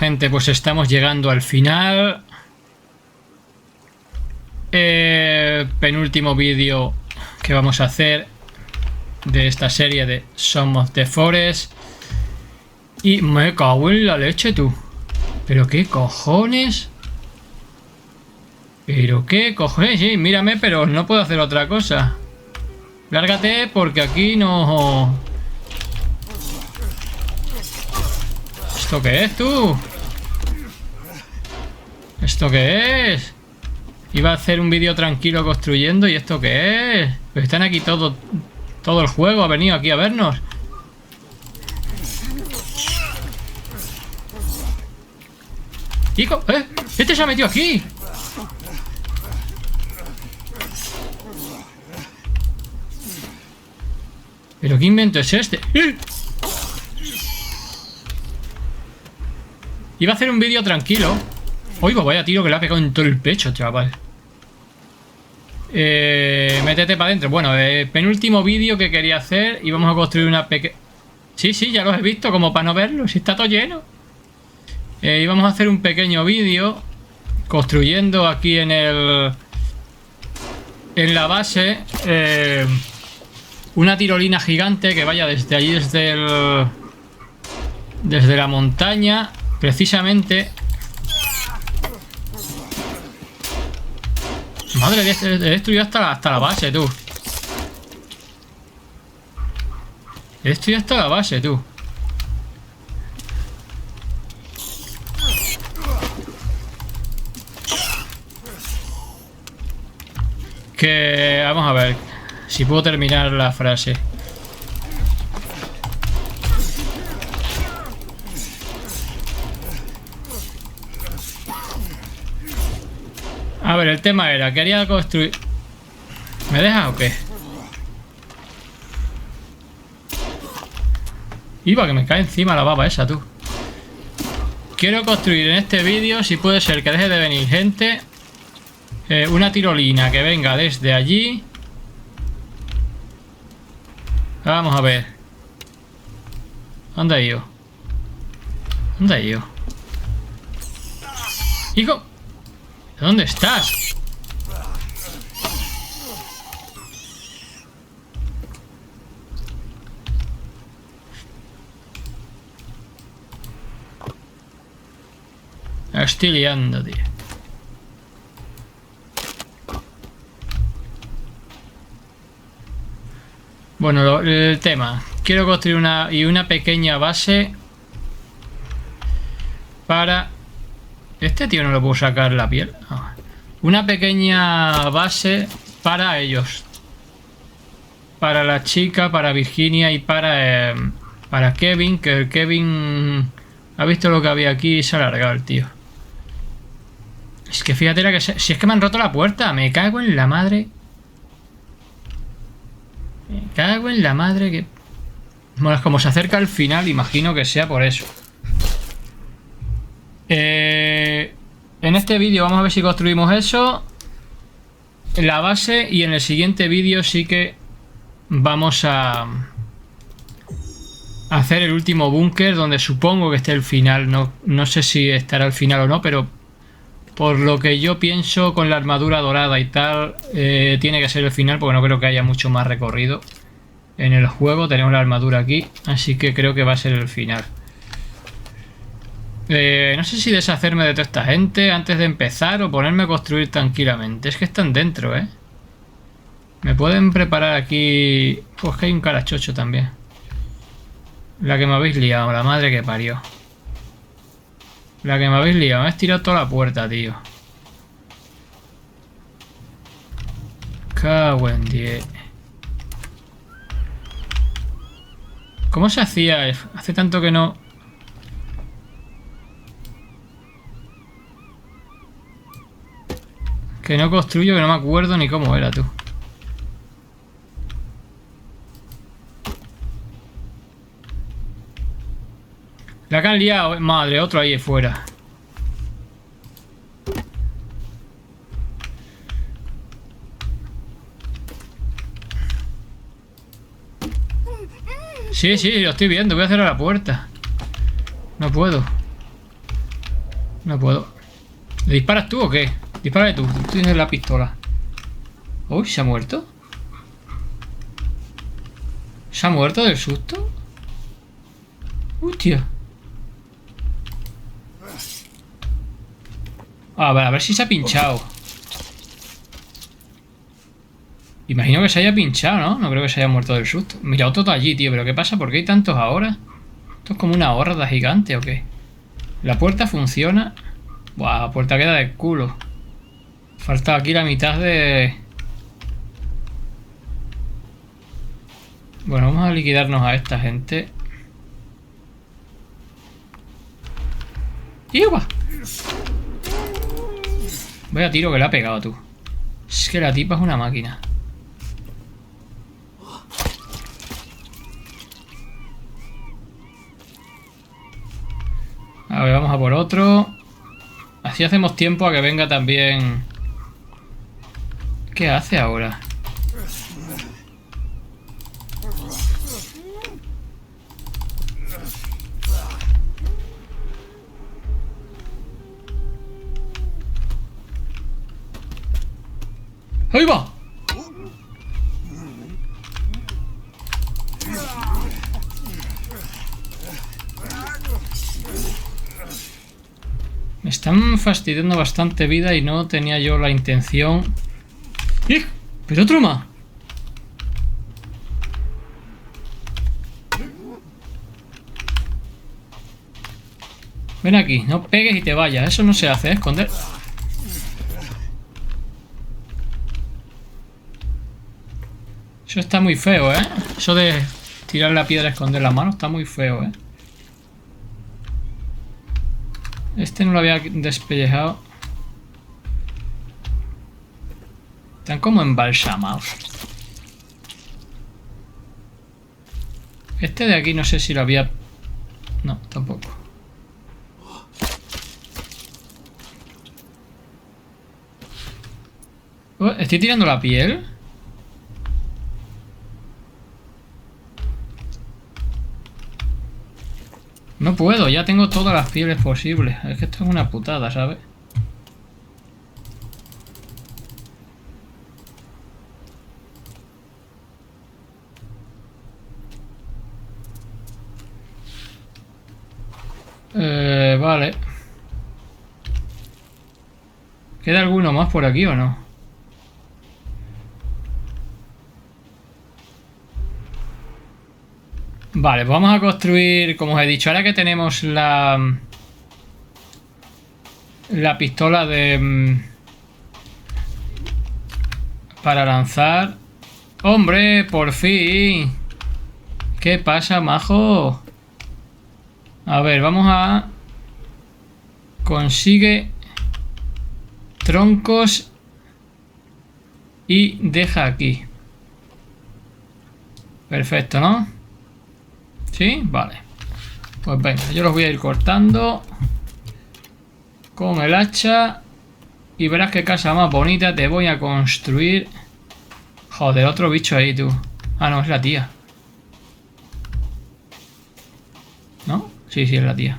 gente, pues estamos llegando al final. Penúltimo vídeo que vamos a hacer de esta serie de Sons of the Forest. Y me cago en la leche, tú. ¿Pero qué cojones? ¿Pero qué cojones? Sí, mírame, pero no puedo hacer otra cosa. Lárgate porque aquí no... ¿Esto qué es, tú? ¿Esto qué es? Iba a hacer un vídeo tranquilo construyendo. ¿Y esto qué es? Pues están aquí todo el juego ha venido aquí a vernos. ¡Hijo! ¡Este se ha metido aquí! ¿Pero qué invento es este? Iba a hacer un vídeo tranquilo. Oigo, vaya tiro que le ha pegado en todo el pecho, chaval. Métete para adentro. Bueno, penúltimo vídeo que quería hacer. Y vamos a construir una pequeña... Sí, ya los he visto, como para no verlo. Si está todo lleno. Y vamos a hacer un pequeño vídeo construyendo aquí en la base una tirolina gigante que vaya desde allí, desde la montaña, precisamente. Madre mía, he destruido hasta la base, tú. He destruido hasta la base, tú. Que... vamos a ver si puedo terminar la frase. A ver, el tema era, quería construir... ¿Me dejas o qué? Iba que me cae encima la baba esa, tú. Quiero construir en este vídeo, si puede ser que deje de venir gente, una tirolina que venga desde allí. Vamos a ver. ¿Dónde he ido? ¿Dónde he ido? ¡Hijo! ¿Dónde estás? Estoy liando, tío. Bueno, el tema. Quiero construir una pequeña base para... Este tío no le puedo sacar la piel. Ah. Una pequeña base para ellos. Para la chica, para Virginia y para Kevin. Que el Kevin ha visto lo que había aquí y se ha largado el tío. Es que fíjate la que si es que me han roto la puerta. Me cago en la madre. Me cago en la madre que... Bueno, es como se acerca al final, imagino que sea por eso. En este vídeo vamos a ver si construimos eso, la base, y en el siguiente vídeo sí que vamos a hacer el último búnker, donde supongo que esté el final. No sé si estará al final o no, pero por lo que yo pienso, con la armadura dorada y tal, tiene que ser el final, porque no creo que haya mucho más recorrido en el juego. Tenemos la armadura aquí, así que creo que va a ser el final. No sé si deshacerme de toda esta gente antes de empezar o ponerme a construir tranquilamente. Es que están dentro, ¿eh? Me pueden preparar aquí... Pues que hay un carachocho también. La que me habéis liado, la madre que parió. La que me habéis liado. Me has tirado toda la puerta, tío. Cago en 10. ¿Cómo se hacía? Hace tanto que no... Que no construyo, que no me acuerdo ni cómo era, tú. La que han liado, madre, otro ahí fuera. Sí, lo estoy viendo. Voy a cerrar la puerta. No puedo. No puedo. ¿Le disparas tú o qué? Dispárale tú. Tú tienes la pistola. Uy, ¿se ha muerto? ¿Se ha muerto del susto? Hostia. A ver si se ha pinchado. Imagino que se haya pinchado, ¿no? No creo que se haya muerto del susto. Mira, otro está allí, tío. ¿Pero qué pasa? ¿Por qué hay tantos ahora? ¿Esto es como una horda gigante o qué? ¿La puerta funciona? Buah, la puerta queda de culo. Falta aquí la mitad de... Bueno, vamos a liquidarnos a esta gente. ¡Iuba! Vaya tiro que le ha pegado tú. Es que la tipa es una máquina. A ver, vamos a por otro. Así hacemos tiempo a que venga también... ¿Qué hace ahora? ¡Ahí va! Me están fastidiando bastante vida y no tenía yo la intención... ¡Eh! ¡Pero otro más! Ven aquí, no pegues y te vayas. Eso no se hace, ¿eh? Esconder... Eso está muy feo, ¿eh? Eso de tirar la piedra y esconder la mano está muy feo, ¿eh? Este no lo había despellejado. Están como embalsamados. Este de aquí no sé si lo había... No, tampoco. Oh, ¿estoy tirando la piel? No puedo, ya tengo todas las pieles posibles. Es que esto es una putada, ¿sabes? Vale. ¿Queda alguno más por aquí o no? Vale, pues vamos a construir, como os he dicho, ahora que tenemos la pistola de... para lanzar. ¡Hombre, por fin! ¿Qué pasa, majo? A ver, vamos a... Consigue troncos y deja aquí. Perfecto, ¿no? ¿Sí? Vale. Pues venga, yo los voy a ir cortando con el hacha y verás qué casa más bonita te voy a construir. Joder, otro bicho ahí, tú. Ah, no, es la tía. ¿No? Sí, sí, es la tía.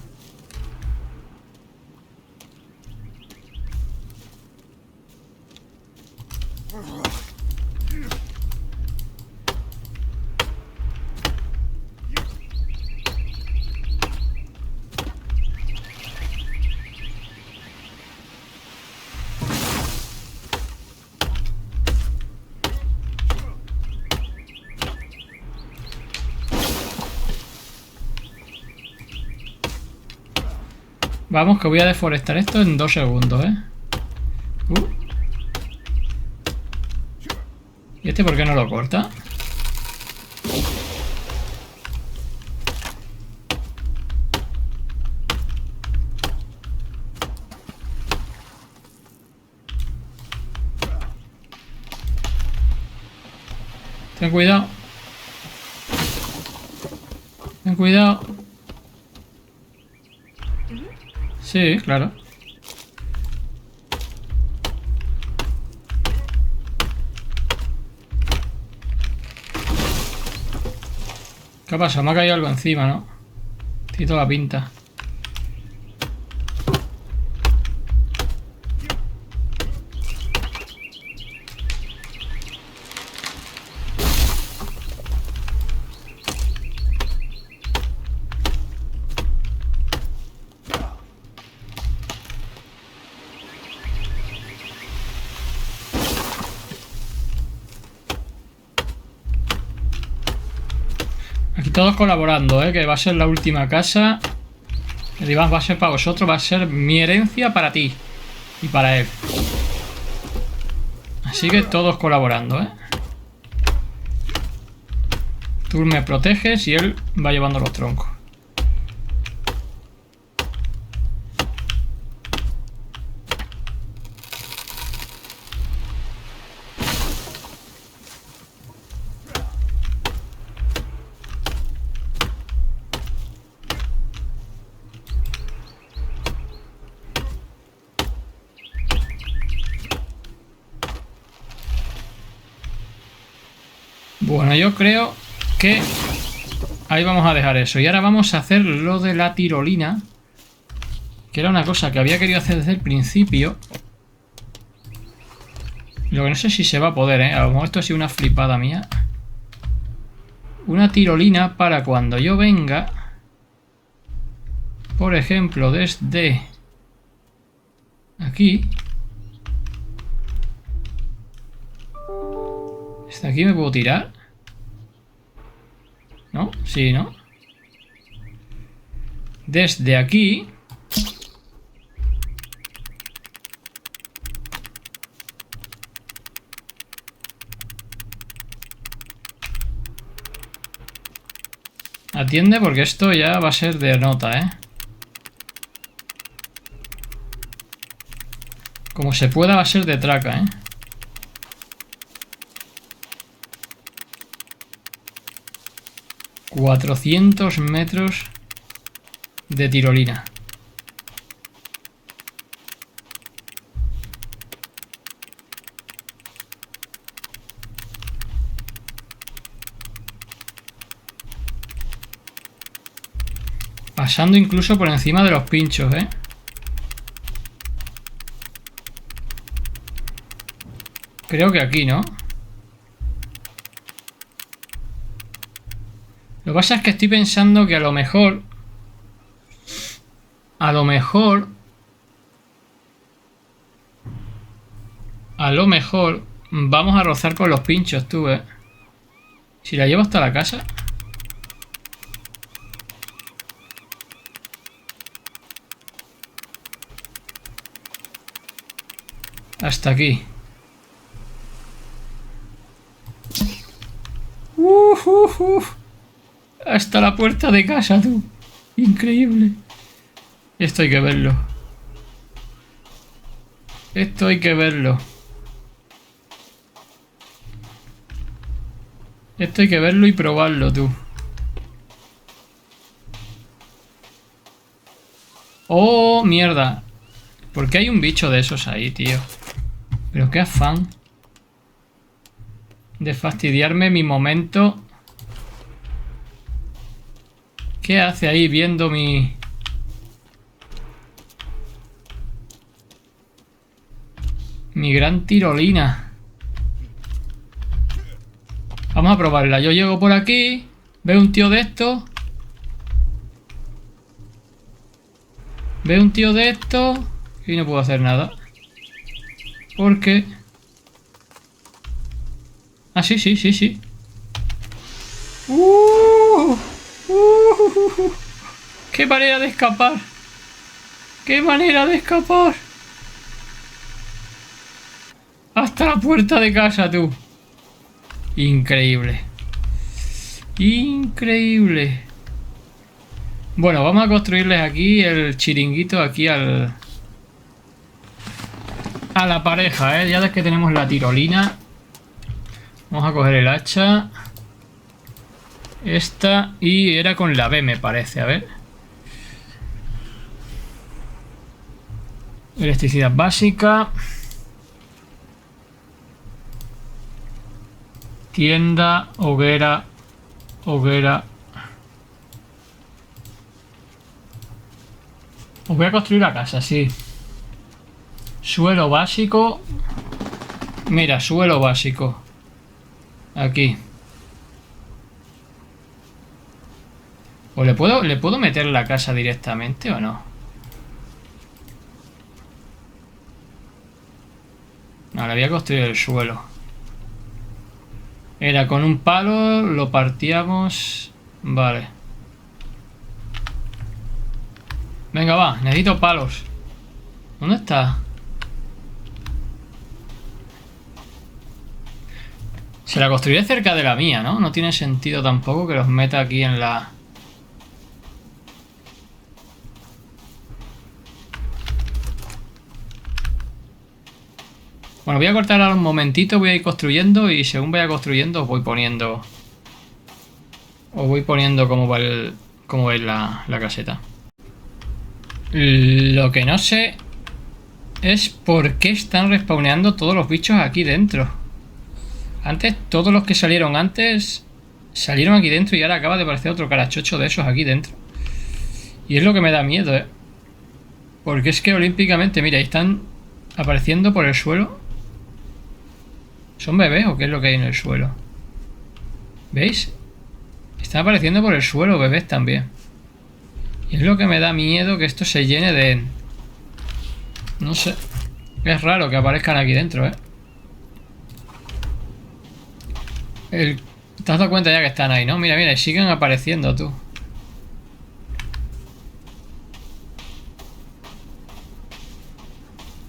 Vamos, que voy a deforestar esto en 2 segundos, ¿eh? ¿Y este por qué no lo corta? Ten cuidado. Ten cuidado. Sí, claro. ¿Qué pasa? Me ha caído algo encima, ¿no? Tiene toda la pinta. todos colaborando, que va a ser la última casa. El diván va a ser para vosotros, va a ser mi herencia para ti y para él. Así que todos colaborando, Tú me proteges y él va llevando los troncos. Bueno, yo creo que ahí vamos a dejar eso. Y ahora vamos a hacer lo de la tirolina, que era una cosa que había querido hacer desde el principio. Lo que no sé si se va a poder, A lo mejor esto ha sido una flipada mía. Una tirolina para cuando yo venga, por ejemplo, desde aquí. ¿Desde aquí me puedo tirar? ¿No? Sí, ¿no? Desde aquí. Atiende porque esto ya va a ser de nota, Como se pueda va a ser de traca, 400 metros de tirolina. Pasando incluso por encima de los pinchos, Creo que aquí, ¿no? Lo que pasa es que estoy pensando que a lo mejor vamos a rozar con los pinchos, tú, Si la llevo hasta la casa. Hasta aquí. Hasta la puerta de casa, tú. Increíble. Esto hay que verlo. Esto hay que verlo. Esto hay que verlo y probarlo, tú. ¡Oh, mierda! ¿Por qué hay un bicho de esos ahí, tío? Pero qué afán de fastidiarme mi momento. ¿Qué hace ahí viendo mi gran tirolina? Vamos a probarla. Yo llego por aquí, veo un tío de estos. Veo un tío de estos y no puedo hacer nada. Porque... Ah, sí, sí, sí, sí. ¡Qué manera de escapar! ¡Qué manera de escapar! Hasta la puerta de casa, tú. Increíble. Increíble. Bueno, vamos a construirles aquí el chiringuito aquí a la pareja, Ya desde que tenemos la tirolina. Vamos a coger el hacha. Esta. Y era con la B, me parece. A ver. Electricidad básica. Tienda. Hoguera. Hoguera. Os voy a construir la casa, sí. Suelo básico. Mira, suelo básico. Aquí. ¿O le puedo meter la casa directamente o no? No, le voy a construir el suelo. Era con un palo, lo partíamos Vale. Venga, va. Necesito palos. ¿Dónde está? Se la construiré cerca de la mía, ¿no? No tiene sentido tampoco que los meta aquí en la... Bueno, voy a cortar ahora un momentito, voy a ir construyendo y según vaya construyendo os voy poniendo... Os voy poniendo cómo va el... cómo va la caseta. Lo que no sé es por qué están respawneando todos los bichos aquí dentro. Antes, todos los que salieron antes salieron aquí dentro y ahora acaba de aparecer otro carachocho de esos aquí dentro. Y es lo que me da miedo, ¿eh? Porque es que olímpicamente, mira, están apareciendo por el suelo. ¿Son bebés o qué es lo que hay en el suelo? ¿Veis? Están apareciendo por el suelo bebés también. Y es lo que me da miedo, que esto se llene de... No sé. Es raro que aparezcan aquí dentro, ¿eh? ¿Te has dado cuenta ya que están ahí, no? Mira, mira, y siguen apareciendo, tú.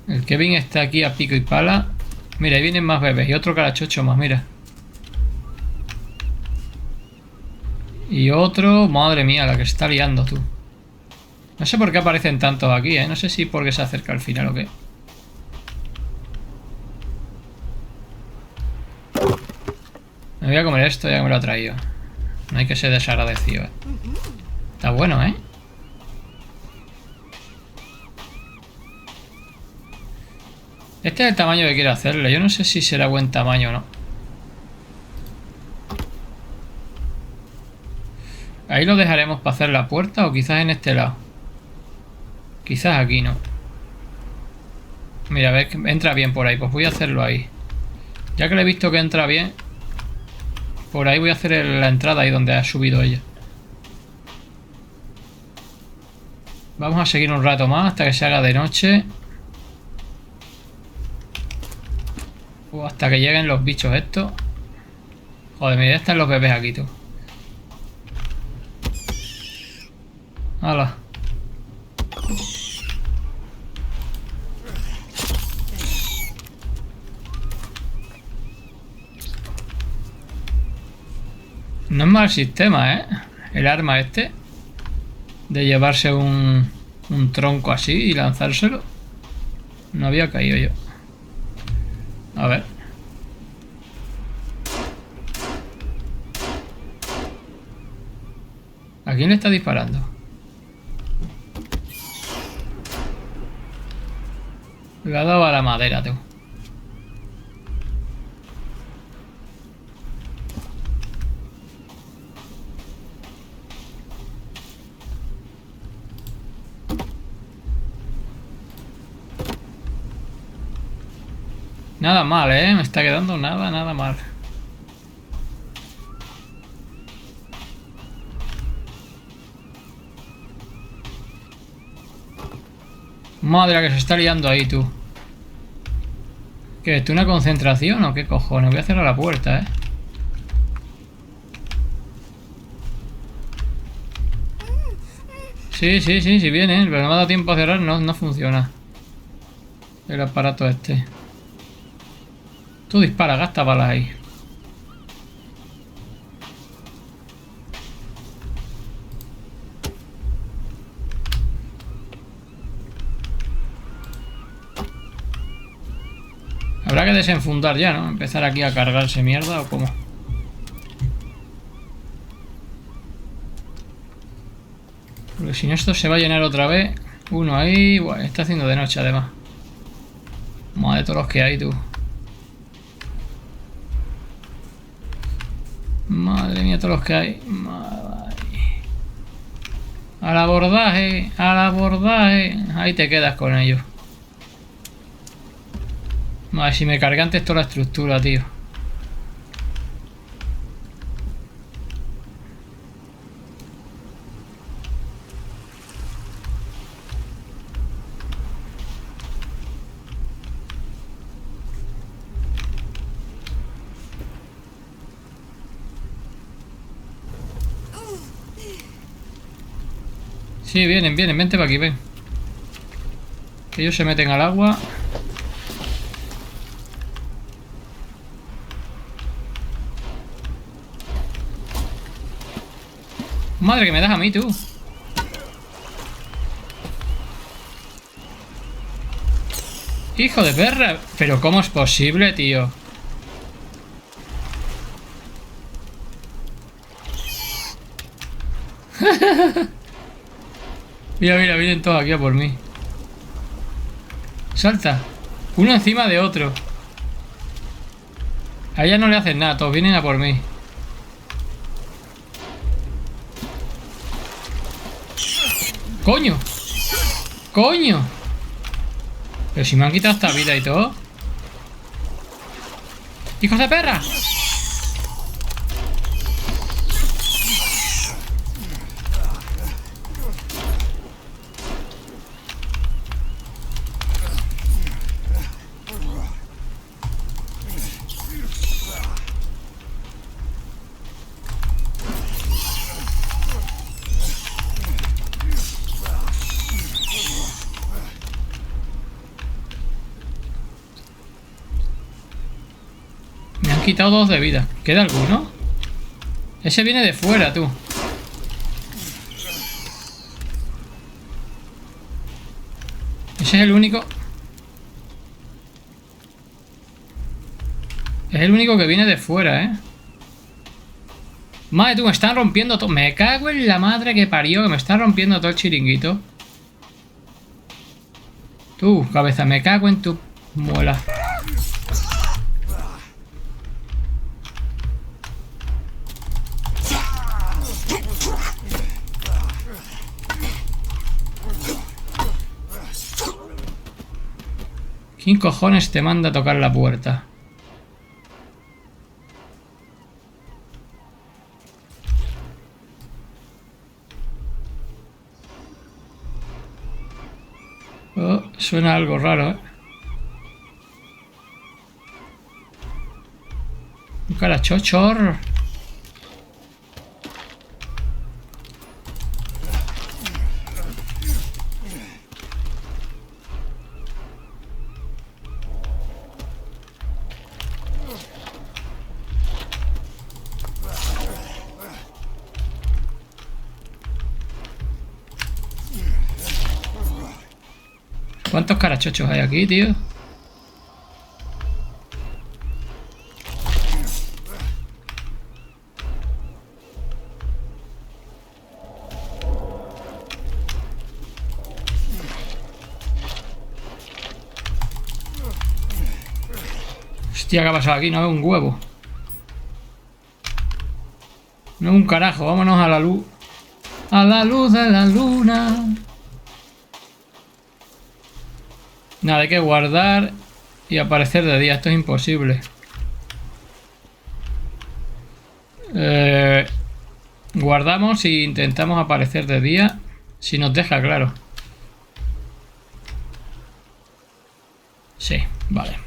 El Kevin está aquí a pico y pala. Mira, ahí vienen más bebés. Y otro carachocho más, mira. Y otro... Madre mía, la que se está liando, tú. No sé por qué aparecen tantos aquí, ¿eh? No sé si porque se acerca al final o qué. Me voy a comer esto ya que me lo ha traído. No hay que ser desagradecido, ¿eh? Está bueno, ¿eh? Este es el tamaño que quiero hacerle. Yo no sé si será buen tamaño o no. Ahí lo dejaremos para hacer la puerta o quizás en este lado. Quizás aquí no. Mira, a ver, entra bien por ahí. Pues voy a hacerlo ahí. Ya que le he visto que entra bien, por ahí voy a hacer la entrada ahí donde ha subido ella. Vamos a seguir un rato más hasta que se haga de noche. O hasta que lleguen los bichos estos. Joder, mira, ya están los bebés aquí, tú. ¡Hala! No es mal sistema, ¿eh? El arma este. De llevarse un tronco así y lanzárselo. No había caído yo. A ver. ¿A quién le está disparando? Le ha dado a la madera, tú. Nada mal, ¿eh? Me está quedando nada mal. Madre que se está liando ahí, tú. ¿Qué? ¿Esto una concentración o qué cojones? Voy a cerrar la puerta, ¿eh? Sí, viene, pero no me ha dado tiempo a cerrar, no funciona. El aparato este. Tú dispara, gasta balas ahí. Habrá que desenfundar ya, ¿no? Empezar aquí a cargarse mierda o cómo. Porque si no esto se va a llenar otra vez. Uno ahí. Bueno, está haciendo de noche además. Madre, todos los que hay, tú. Madre mía, todos los que hay. Madre. Al abordaje, al abordaje. Ahí te quedas con ellos. Madre, si me cargué antes toda la estructura, tío. Sí, vienen, vienen. Vente para aquí, ven. Que ellos se meten al agua. Madre que me das a mí, tú. Hijo de perra. Pero ¿cómo es posible, tío? Mira, mira, vienen todos aquí a por mí. Salta. Uno encima de otro. A ella no le hacen nada, todos vienen a por mí. ¡Coño! ¡Coño! Pero si me han quitado esta vida y todo. ¡Hijos de perra! Quitado 2 de vida. ¿Queda alguno? Ese viene de fuera, tú. Ese es el único. Es el único que viene de fuera, ¿eh? Madre, tú, me están rompiendo todo. Me cago en la madre que parió, que me está rompiendo todo el chiringuito. Tú, cabeza, me cago en tu muela. ¿Quién cojones te manda a tocar la puerta? Oh, suena algo raro, ¿eh? Un carachochor. ¿Cuántos carachochos hay aquí, tío? Hostia, ¿qué ha pasado aquí? No veo un huevo. No es un carajo, vámonos a la luz. A la luz de la luna. Nada, hay que guardar y aparecer de día. Esto es imposible. Guardamos e intentamos aparecer de día. Si nos deja, claro. Sí, vale.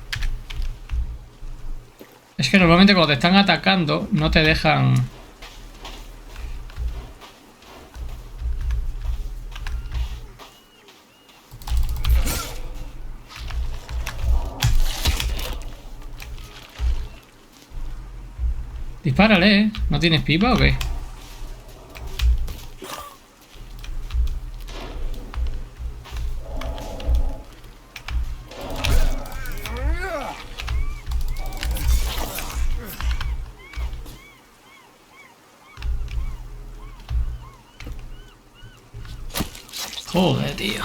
Es que normalmente cuando te están atacando no te dejan... Dispárale, ¿eh? ¿No tienes pipa o qué? Joder, tío.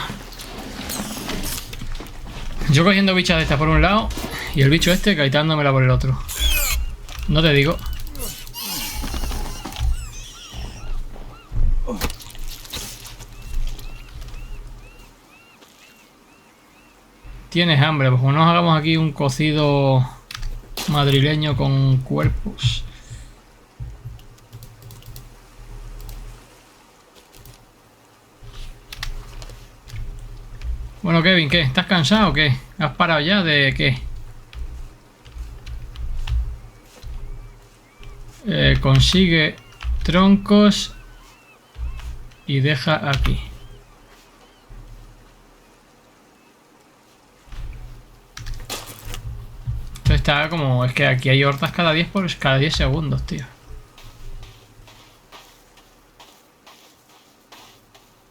Yo cogiendo bichas de estas por un lado y el bicho este caitándomela por el otro. No te digo. Tienes hambre, pues no nos hagamos aquí un cocido madrileño con cuerpos. Bueno, Kevin, ¿qué? ¿Estás cansado o qué? ¿Has parado ya de qué? Consigue troncos y deja aquí. está como... Es que aquí hay hordas cada 10 segundos, tío.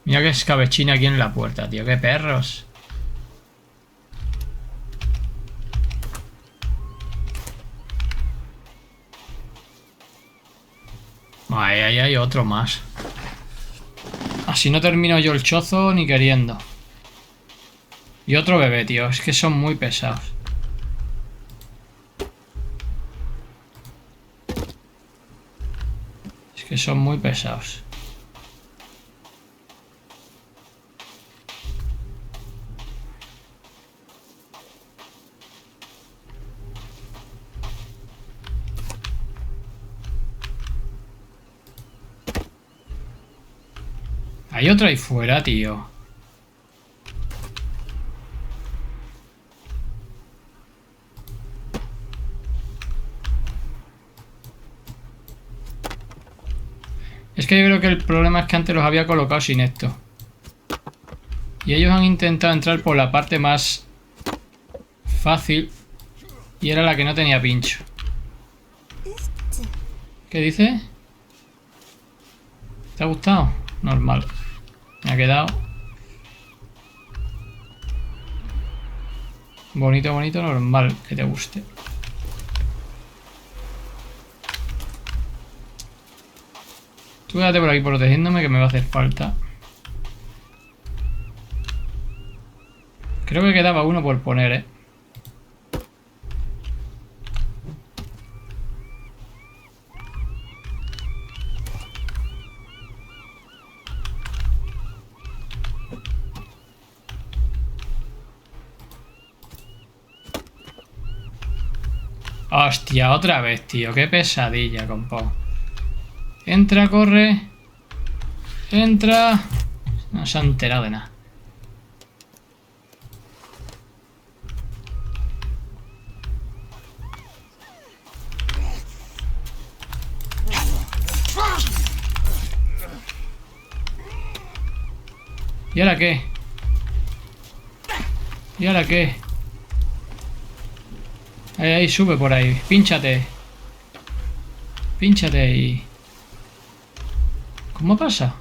Mira que escabechina aquí en la puerta, tío. ¡Qué perros! Ahí hay otro más. Así no termino yo el chozo ni queriendo. Y otro bebé, tío. Es que son muy pesados. Es que son muy pesados. Hay otro ahí fuera, tío. Es que yo creo que el problema es que antes los había colocado sin esto. Y ellos han intentado entrar por la parte más fácil. Y era la que no tenía pincho. ¿Qué dice? ¿Te ha gustado? Normal. Me ha quedado bonito, bonito, normal que te guste. Tú quédate por aquí protegiéndome, que me va a hacer falta. Creo que quedaba uno por poner, ¿eh? Hostia, otra vez, tío. Qué pesadilla, compa. Entra, corre. Entra. No se ha enterado de nada. ¿Y ahora qué? ¿Y ahora qué? Ahí, sube por ahí. Pínchate. Pínchate ahí. ¿Cómo pasa?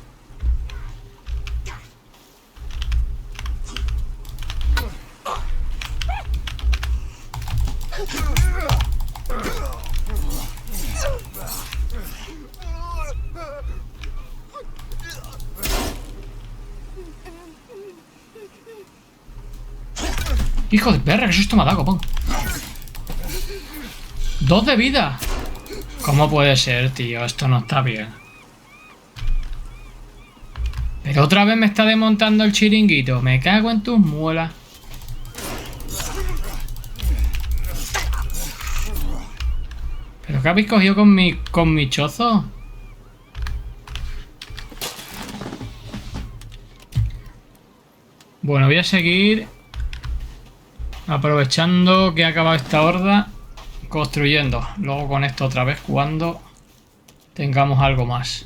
Hijo de perra, que susto me ha dado, copón. 2 de vida. ¿Cómo puede ser, tío? Esto no está bien. Pero otra vez me está desmontando el chiringuito. Me cago en tus muelas. ¿Pero qué habéis cogido con mi chozo? Bueno, voy a seguir aprovechando que ha acabado esta horda, construyendo. Luego con esto otra vez cuando tengamos algo más.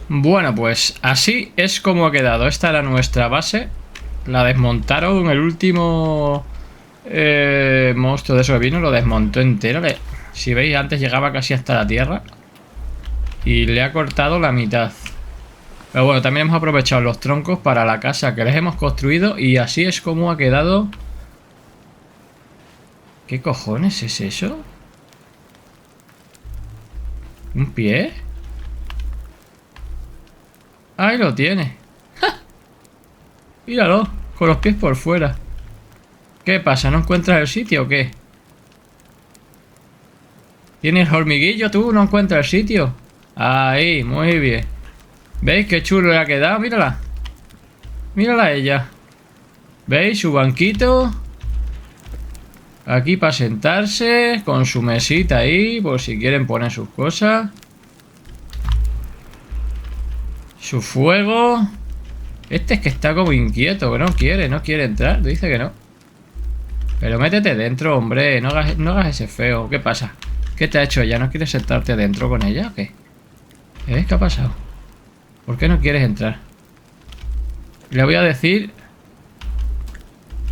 Bueno, pues así es como ha quedado. Esta era nuestra base. La desmontaron. El último monstruo de eso que vino lo desmontó entero. Si veis, antes llegaba casi hasta la tierra. Y le ha cortado la mitad. Pero bueno, también hemos aprovechado los troncos para la casa que les hemos construido. Y así es como ha quedado. ¿Qué cojones es eso? ¿Un pie? Ahí lo tiene. ¡Ja! Míralo, con los pies por fuera. ¿Qué pasa? ¿No encuentras el sitio o qué? ¿Tienes hormiguillo tú? ¿No encuentras el sitio? Ahí, muy bien. ¿Veis qué chulo le ha quedado? Mírala. Mírala a ella. ¿Veis su banquito? Aquí para sentarse, con su mesita ahí, por si quieren poner sus cosas. Su fuego. Este es que está como inquieto, que no quiere entrar, dice que no. Pero métete dentro, hombre, no hagas ese feo. ¿Qué pasa? ¿Qué te ha hecho ella? ¿No quieres sentarte dentro con ella o qué? ¿Qué ha pasado? ¿Por qué no quieres entrar? Le voy a decir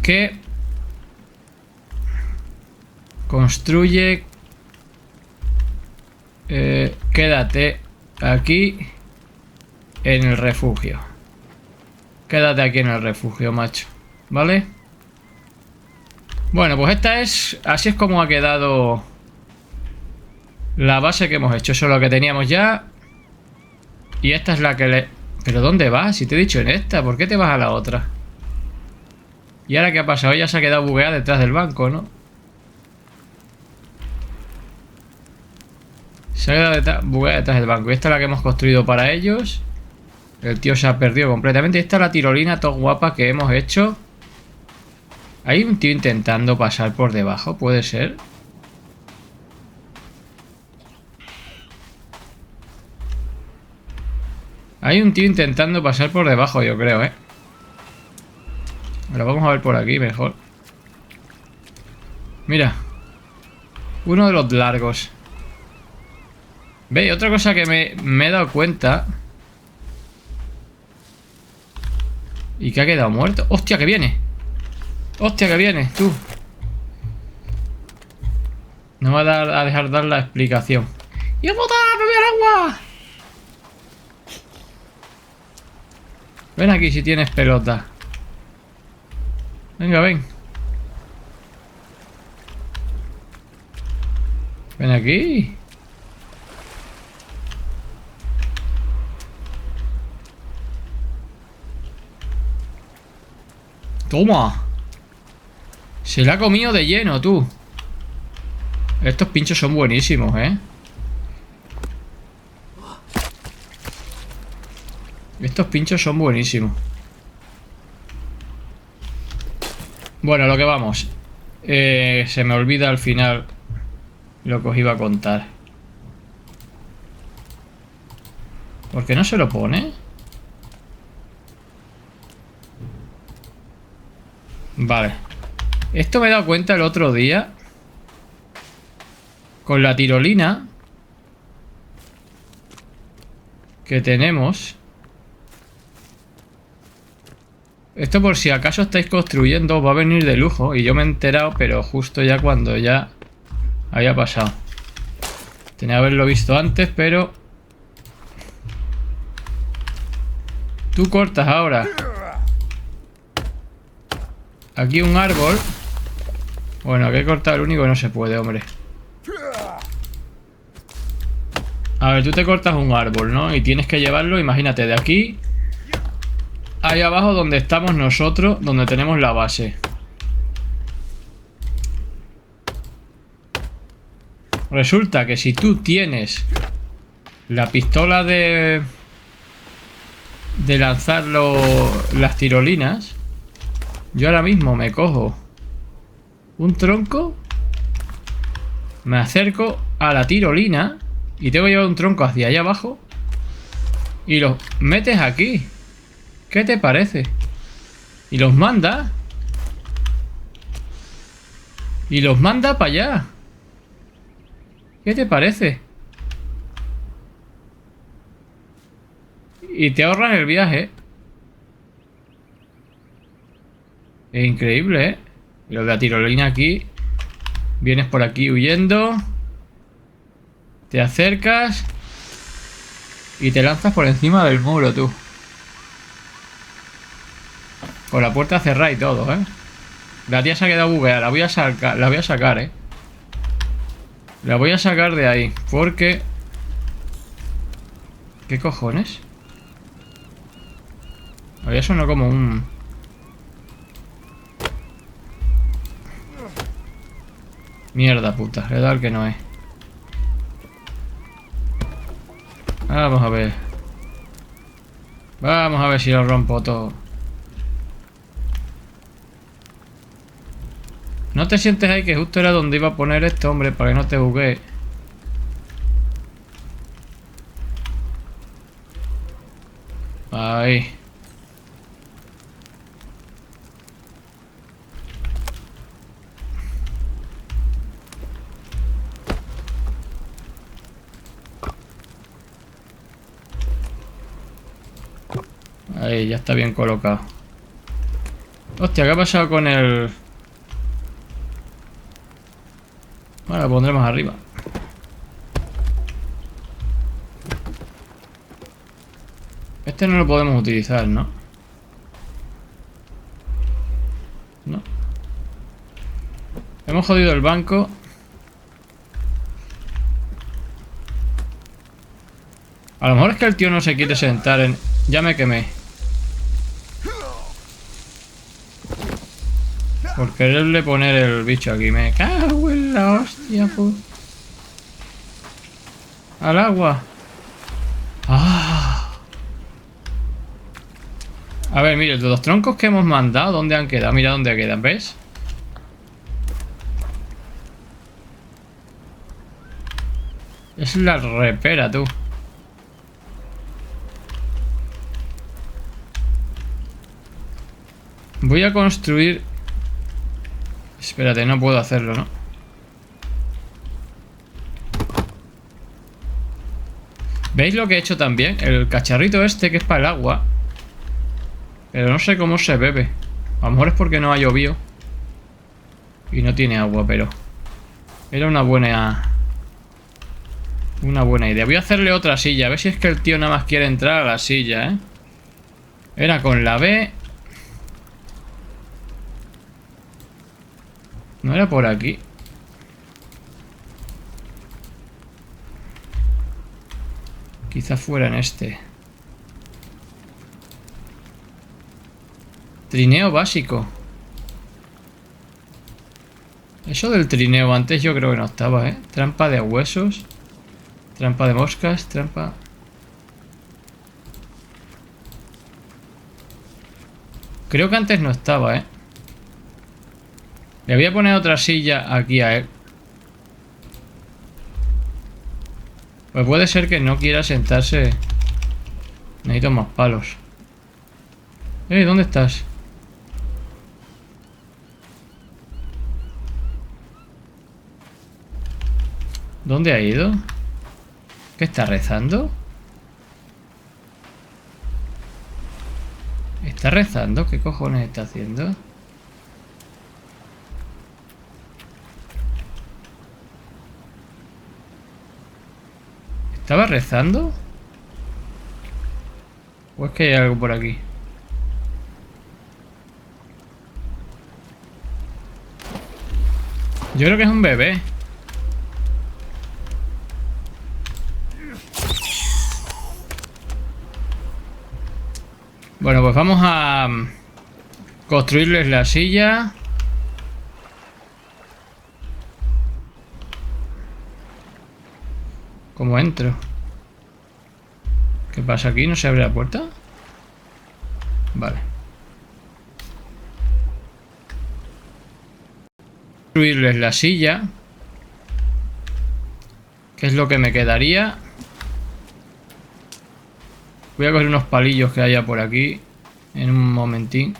que construye. Quédate aquí en el refugio. Quédate aquí en el refugio, macho. ¿Vale? Bueno, pues esta es... Así es como ha quedado la base que hemos hecho. Eso es lo que teníamos ya. Y esta es la que le... ¿Pero dónde vas? Si te he dicho en esta, ¿por qué te vas a la otra? ¿Y ahora qué ha pasado? Ella se ha quedado bugueada detrás del banco, ¿no? Se ha quedado bugueada detrás del banco. Y esta es la que hemos construido para ellos. El tío se ha perdido completamente. Y esta es la tirolina todo guapa que hemos hecho. Hay un tío intentando pasar por debajo, ¿puede ser? Hay un tío intentando pasar por debajo, yo creo, ¿eh? Lo vamos a ver por aquí mejor. Mira. Uno de los largos. ¿Veis? Otra cosa que me he dado cuenta. Y que ha quedado muerto. ¡Hostia, que viene! ¡Hostia, que viene! Tú. No me va a dejar dar la explicación. ¡Y puta! ¡Beber agua! Ven aquí si tienes pelota. Venga, ven. Ven aquí. Toma. Se la ha comido de lleno, tú. Estos pinchos son buenísimos, ¿eh? Estos pinchos son buenísimos. Bueno, lo que vamos. Se me olvida al final lo que os iba a contar. ¿Por qué no se lo pone? Vale. Esto me he dado cuenta el otro día. Con la tirolina que tenemos. Esto por si acaso estáis construyendo va a venir de lujo. Y yo me he enterado, pero justo ya cuando ya había pasado. Tenía que haberlo visto antes, pero... Tú cortas ahora aquí un árbol. Bueno, aquí he cortado el único que no se puede, hombre. A ver, tú te cortas un árbol, ¿no? Y tienes que llevarlo, imagínate, de aquí ahí abajo donde estamos nosotros, donde tenemos la base. Resulta que si tú tienes la pistola de lanzar las tirolinas, yo ahora mismo me cojo un tronco, me acerco a la tirolina y tengo que llevar un tronco hacia allá abajo y los metes aquí. ¿Qué te parece? Y los manda. Y los manda para allá. ¿Qué te parece? Y te ahorras el viaje. Es increíble, ¿eh? Y lo de la tirolina aquí. Vienes por aquí huyendo. Te acercas. Y te lanzas por encima del muro, tú. Con la puerta cerrada y todo, ¿eh? La tía se ha quedado bugueada. La voy a sacar, ¿eh? La voy a sacar de ahí. Porque... ¿Qué cojones? Había sonado como un... Mierda puta. Le he dado el que no es. Vamos a ver. Vamos a ver si lo rompo todo. No te sientes ahí que justo era donde iba a poner esto, hombre, para que no te buguee. Ahí. Ahí, ya está bien colocado. Hostia, ¿qué ha pasado con el...? Bueno, lo pondremos arriba. Este no lo podemos utilizar, ¿no? No. Hemos jodido el banco. A lo mejor es que el tío no se quiere sentar en... Ya me quemé. Por quererle poner el bicho aquí. Me cago en la hostia, pues. Al agua. Ah. A ver, mire, los troncos que hemos mandado, ¿dónde han quedado? Mira dónde quedan, ¿ves? Es la repera, tú. Voy a construir... Espérate, no puedo hacerlo, ¿no? ¿Veis lo que he hecho también? El cacharrito este que es para el agua. Pero no sé cómo se bebe. A lo mejor es porque no ha llovido y no tiene agua, pero... Era una buena idea. Voy a hacerle otra silla. A ver si es que el tío nada más quiere entrar a la silla, ¿eh? Era con la B. No era por aquí. Quizá fuera en este. Trineo básico. Eso del trineo antes yo creo que no estaba, ¿eh? Trampa de huesos. Trampa de moscas. Trampa... Creo que antes no estaba, ¿eh? Le voy a poner otra silla aquí a él. Pues puede ser que no quiera sentarse. Necesito más palos. ¿Dónde estás? ¿Dónde ha ido? ¿Qué está rezando? ¿Está rezando? ¿Qué cojones está haciendo? ¿Estaba rezando? ¿O es que hay algo por aquí? Yo creo que es un bebé. Bueno, pues vamos a construirles la silla. ¿Cómo entro? ¿Qué pasa aquí? ¿No se abre la puerta? Vale. Construirles la silla. ¿Qué es lo que me quedaría? Voy a coger unos palillos que haya por aquí en un momentín.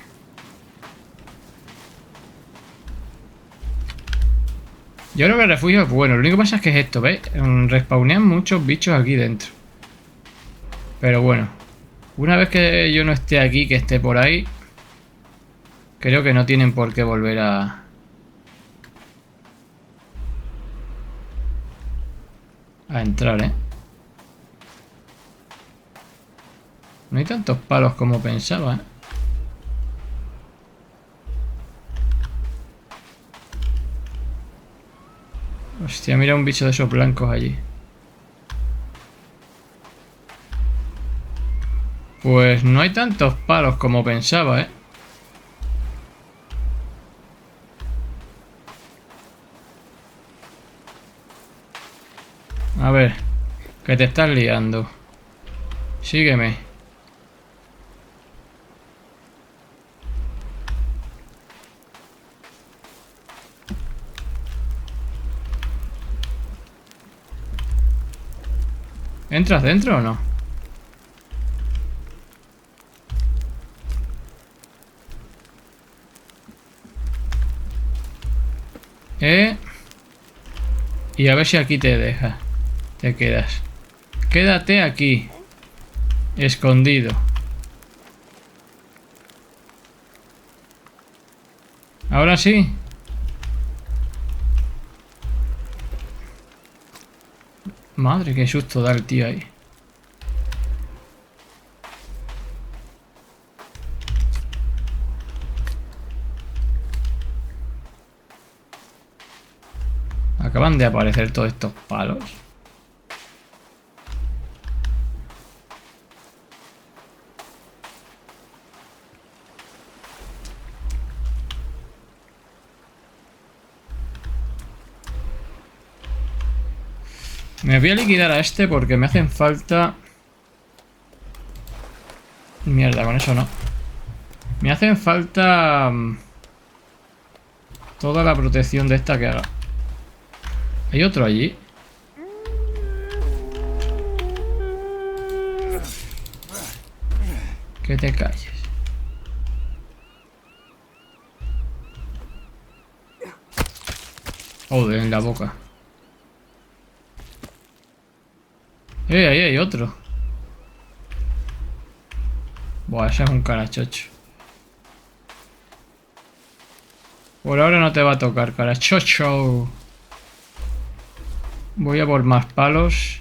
Yo creo que el refugio es bueno. Lo único que pasa es que es esto, ¿ves? Respawnean muchos bichos aquí dentro. Pero bueno. Una vez que yo no esté aquí, que esté por ahí, creo que no tienen por qué volver a entrar, ¿eh? No hay tantos palos como pensaba, ¿eh? Hostia, mira un bicho de esos blancos allí. Pues no hay tantos palos como pensaba, ¿eh? A ver, que te estás liando. Sígueme. ¿Entras dentro o no? Y a ver si aquí te deja. Te quedas. Quédate aquí. Escondido. Ahora sí. Madre, qué susto da el tío ahí. Acaban de aparecer todos estos palos. Me voy a liquidar a este porque me hacen falta... Mierda, con eso no. Me hacen falta... toda la protección de esta que haga. ¿Hay otro allí? Que te calles. Joder, en la boca. Ahí hay otro. Buah, ese es un carachocho. Por ahora no te va a tocar, carachocho. Voy a por más palos.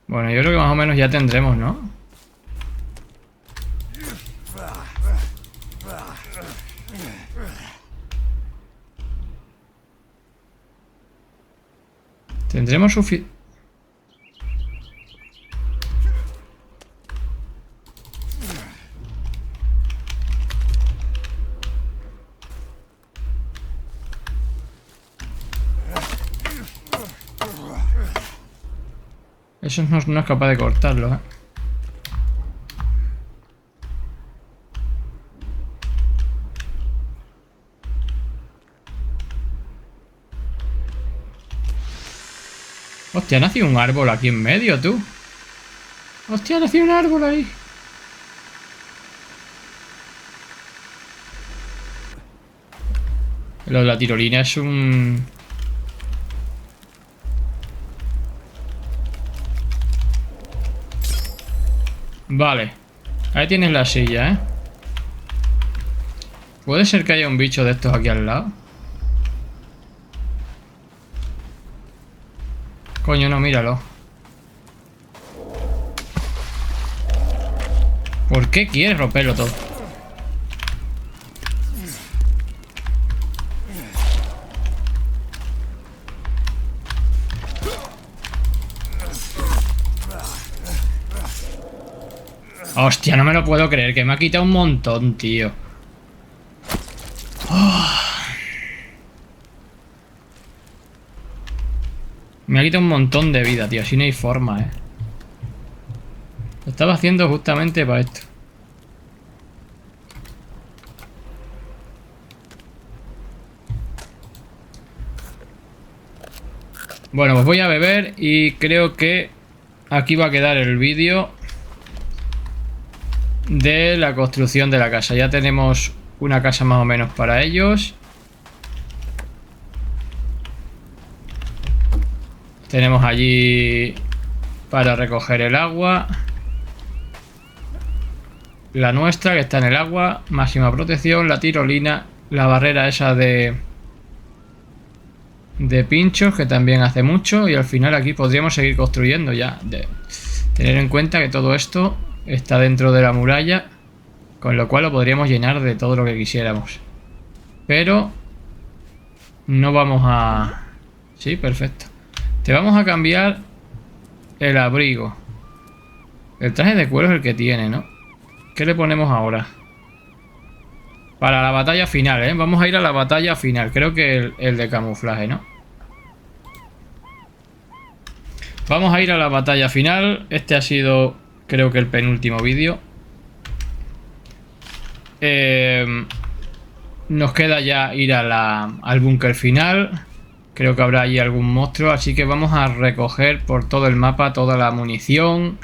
Bueno, yo creo que más o menos ya tendremos, ¿no? Tendremos suficiente... Eso no es capaz de cortarlo, ¿eh? Hostia, ha nacido un árbol aquí en medio, tú. Hostia, ha nacido un árbol ahí. Lo de la tirolina es un... Vale. Ahí tienes la silla, ¿eh? ¿Puede ser que haya un bicho de estos aquí al lado? Coño, no, míralo. ¿Por qué quieres romperlo todo? Hostia, no me lo puedo creer, que me ha quitado un montón, tío. Me ha quitado un montón de vida, tío. Así no hay forma, eh. Lo estaba haciendo justamente para esto. Bueno, pues voy a beber y creo que aquí va a quedar el vídeo de la construcción de la casa. Ya tenemos una casa más o menos para ellos. Tenemos allí para recoger el agua. La nuestra, que está en el agua. Máxima protección. La tirolina. La barrera esa de pinchos, que también hace mucho. Y al final aquí podríamos seguir construyendo ya. Tener en cuenta que todo esto está dentro de la muralla, con lo cual lo podríamos llenar de todo lo que quisiéramos. Pero no vamos a... Sí, perfecto. Te vamos a cambiar el abrigo. El traje de cuero es el que tiene, ¿no? ¿Qué le ponemos ahora? Para la batalla final, ¿eh? Vamos a ir a la batalla final. Creo que el de camuflaje, ¿no? Vamos a ir a la batalla final. Este ha sido, creo que el penúltimo vídeo. Nos queda ya ir al búnker final. Creo que habrá allí algún monstruo, así que vamos a recoger por todo el mapa toda la munición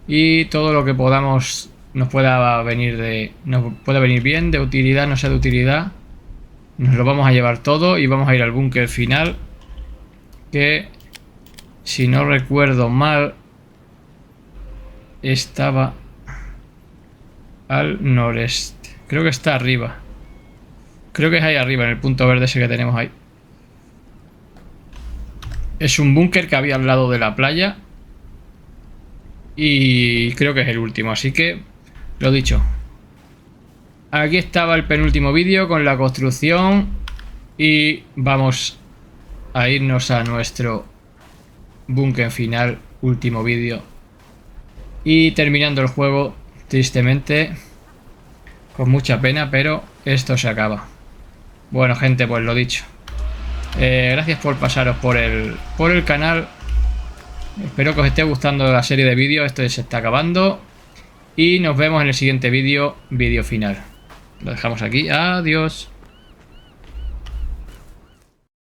y todo lo que podamos nos pueda venir bien, de utilidad, no sea de utilidad. Nos lo vamos a llevar todo y vamos a ir al búnker final, que si no recuerdo mal estaba al noreste. Creo que está arriba. Creo que es ahí arriba, en el punto verde ese que tenemos ahí. Es un búnker que había al lado de la playa. Y creo que es el último, así que lo dicho. Aquí estaba el penúltimo vídeo con la construcción. Y vamos a irnos a nuestro búnker final, último vídeo. Y terminando el juego, tristemente, con mucha pena, pero esto se acaba. Bueno, gente, pues lo dicho. Gracias por pasaros por el canal. Espero que os esté gustando la serie de vídeos. Esto se está acabando. Y nos vemos en el siguiente vídeo final. Lo dejamos aquí. Adiós.